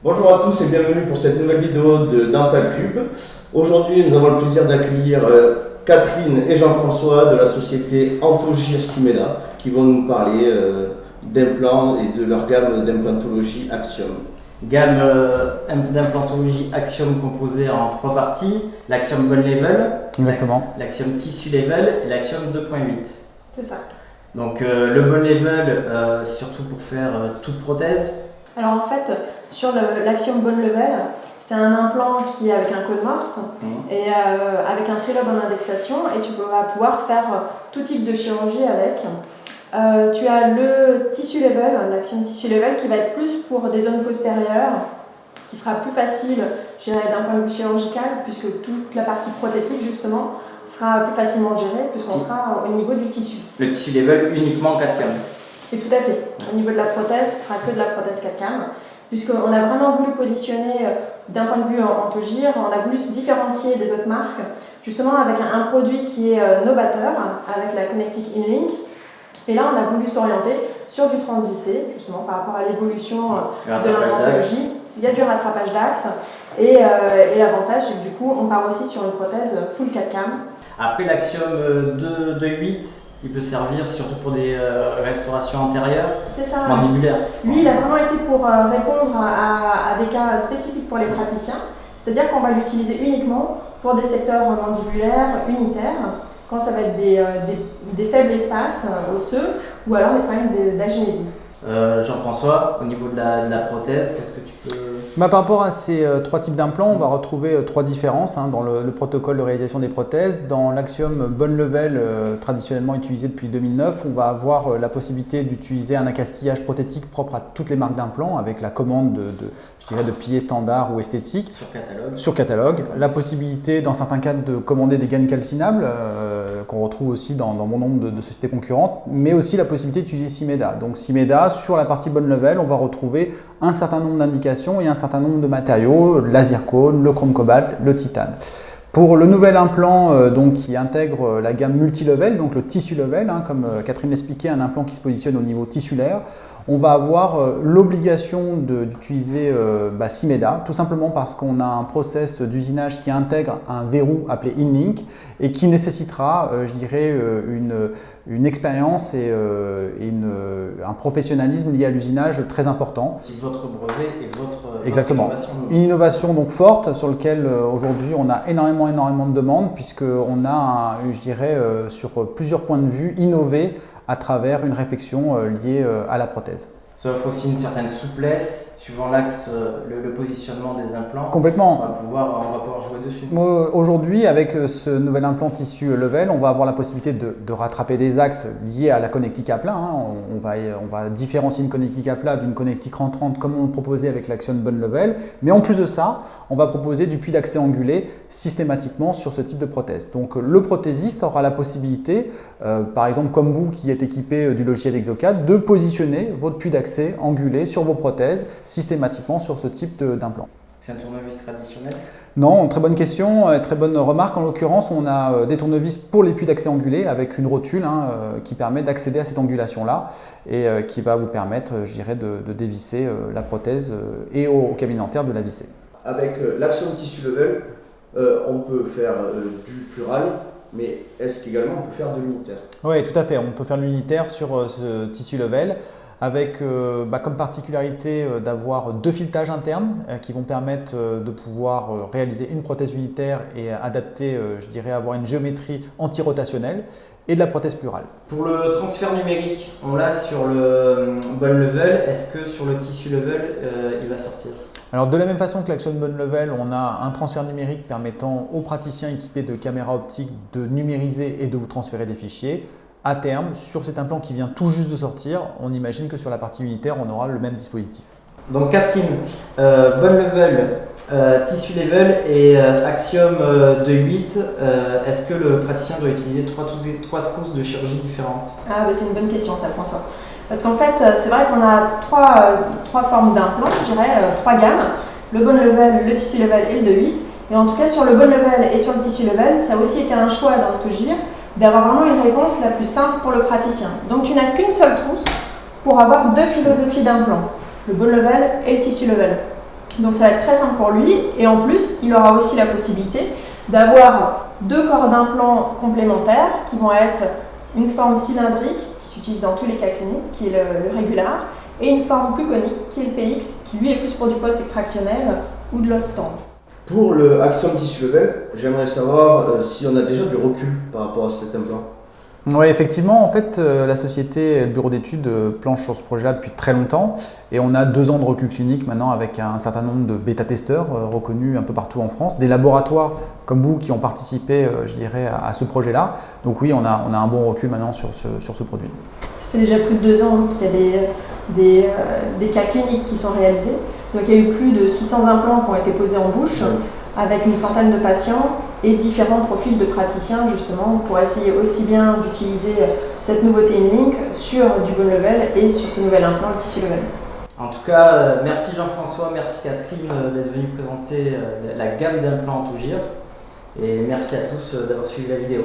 Bonjour à tous et bienvenue pour cette nouvelle vidéo de Dental Cube. Aujourd'hui, nous avons le plaisir d'accueillir Catherine et Jean-François de la société Antogir Simeda qui vont nous parler d'implants et de leur gamme d'implantologie Axiom. Gamme d'implantologie Axiom composée en 3 parties, l'Axiom Bone Level, l'Axiom Tissue Level et l'Axiom 2.8. C'est ça. Donc le Bone Level, surtout pour faire toute prothèse. Alors en fait, sur l'Axiom Bone Level, c'est un implant qui est avec un code Morse et avec un trilobe en indexation, et tu vas pouvoir faire tout type de chirurgie avec. Tu as le Tissue Level, l'Axiom Tissue Level, qui va être plus pour des zones postérieures, qui sera plus facile, je dirais, d'un point de vue chirurgical, puisque toute la partie prothétique justement sera plus facilement gérée, puisqu'on sera au niveau du tissu. Le Tissue Level uniquement en 4 cam. Et tout à fait. Au niveau de la prothèse, ce sera que de la prothèse 4 cam, puisqu'on a vraiment voulu positionner d'un point de vue Antogir, on a voulu se différencier des autres marques, justement avec un produit qui est novateur, avec la Connectic InLink. Et là, on a voulu s'orienter sur du transvissé, justement par rapport à l'évolution de l'implantologie. Il y a du rattrapage d'axe, et l'avantage, c'est que du coup, on part aussi sur une prothèse full 4 cam. Après, l'Axiom 2.8, il peut servir surtout pour des restaurations antérieures, mandibulaires. Lui, il a vraiment été pour répondre à des cas spécifiques pour les praticiens. C'est-à-dire qu'on va l'utiliser uniquement pour des secteurs mandibulaires unitaires, quand ça va être des faibles espaces osseux ou alors des problèmes d'agénésie. Jean-François, au niveau de la prothèse, qu'est-ce que tu peux... Par rapport à ces 3 types d'implants, on va retrouver 3 différences dans le protocole de réalisation des prothèses. Dans l'Axiom Bone Level, traditionnellement utilisé depuis 2009, on va avoir la possibilité d'utiliser un accastillage prothétique propre à toutes les marques d'implants avec la commande de piliers standard ou esthétique. Sur catalogue. La possibilité, dans certains cas, de commander des gaines calcinables, qu'on retrouve aussi dans bon nombre de sociétés concurrentes, mais aussi la possibilité d'utiliser Simeda. Donc Simeda, sur la partie Bone Level, on va retrouver un certain nombre d'indications et un certain nombre de matériaux, la zircone, le chrome cobalt, le titane. Pour le nouvel implant qui intègre la gamme multi-level, donc le Tissue Level, comme Catherine l'expliquait, un implant qui se positionne au niveau tissulaire, on va avoir l'obligation d'utiliser Simeda, tout simplement parce qu'on a un process d'usinage qui intègre un verrou appelé InLink et qui nécessitera, une expérience et un professionnalisme lié à l'usinage très important. C'est votre brevet et votre innovation. Une innovation donc forte sur laquelle aujourd'hui on a énormément de demandes, puisqu'on a, sur plusieurs points de vue, innové à travers une réflexion liée à la prothèse. Ça offre aussi une certaine souplesse suivant l'axe, le positionnement des implants. Complètement. On va pouvoir jouer dessus. Aujourd'hui, avec ce nouvel implant Tissue Level, on va avoir la possibilité de rattraper des axes liés à la connectique à plat. On va différencier une connectique à plat d'une connectique rentrante comme on le proposait avec l'Axiom Bone Level. Mais en plus de ça, on va proposer du puits d'accès angulé systématiquement sur ce type de prothèse. Donc le prothésiste aura la possibilité, par exemple comme vous qui êtes équipé du logiciel Exocad, de positionner votre puits d'accès angulé sur vos prothèses systématiquement sur ce type d'implant. C'est un tournevis traditionnel? Non, très bonne question, très bonne remarque. En l'occurrence, on a des tournevis pour les puits d'accès angulés avec une rotule qui permet d'accéder à cette angulation-là et qui va vous permettre, de dévisser la prothèse et au cabinet dentaire de la visser. Avec l'Axiom Tissue Level, on peut faire du plural, mais est-ce qu'également on peut faire de l'unitaire? Oui, tout à fait. On peut faire de l'unitaire sur ce Tissue Level, avec comme particularité d'avoir 2 filetages internes qui vont permettre de pouvoir réaliser une prothèse unitaire et adapter, avoir une géométrie anti-rotationnelle, et de la prothèse plurale. Pour le transfert numérique, on l'a sur le Bone Level. Est-ce que sur le Tissue Level, il va sortir? Alors de la même façon que l'Axiom Bone Level, on a un transfert numérique permettant aux praticiens équipés de caméras optiques de numériser et de vous transférer des fichiers. À terme, sur cet implant qui vient tout juste de sortir, on imagine que sur la partie unitaire, on aura le même dispositif. Donc Catherine, Bone Level, Tissue Level et Axiom 2.8, est-ce que le praticien doit utiliser 3 trousses de chirurgie différentes? C'est une bonne question ça, François. Parce qu'en fait, c'est vrai qu'on a trois formes d'implants, 3 gammes, le Bone Level, le Tissue Level et le 2.8. Et en tout cas, sur le Bone Level et sur le Tissue Level, ça a aussi été un choix d'Antogir, d'avoir vraiment une réponse la plus simple pour le praticien. Donc tu n'as qu'une seule trousse pour avoir deux philosophies d'implant, le bone level et le tissu level. Donc ça va être très simple pour lui et en plus il aura aussi la possibilité d'avoir deux corps d'implant complémentaires qui vont être une forme cylindrique qui s'utilise dans tous les cas cliniques, qui est le régular, et une forme plus conique qui est le PX, qui lui est plus pour du post-extractionnel ou de l'os tendre. Pour le Axiom Tissue Level, j'aimerais savoir si on a déjà du recul par rapport à cet implant. Oui, effectivement, en fait, la société, le bureau d'études planche sur ce projet-là depuis très longtemps et on a 2 ans de recul clinique maintenant avec un certain nombre de bêta-testeurs reconnus un peu partout en France, des laboratoires comme vous qui ont participé, je dirais, à ce projet-là. Donc oui, on a un bon recul maintenant sur ce produit. Ça fait déjà plus de 2 ans qu'il y a des cas cliniques qui sont réalisés. Donc il y a eu plus de 600 implants qui ont été posés en bouche avec une centaine de patients et différents profils de praticiens justement pour essayer aussi bien d'utiliser cette nouveauté InLink sur du bone level et sur ce nouvel implant, le tissu level. En tout cas, merci Jean-François, merci Catherine d'être venue présenter la gamme d'implants Antogir et merci à tous d'avoir suivi la vidéo.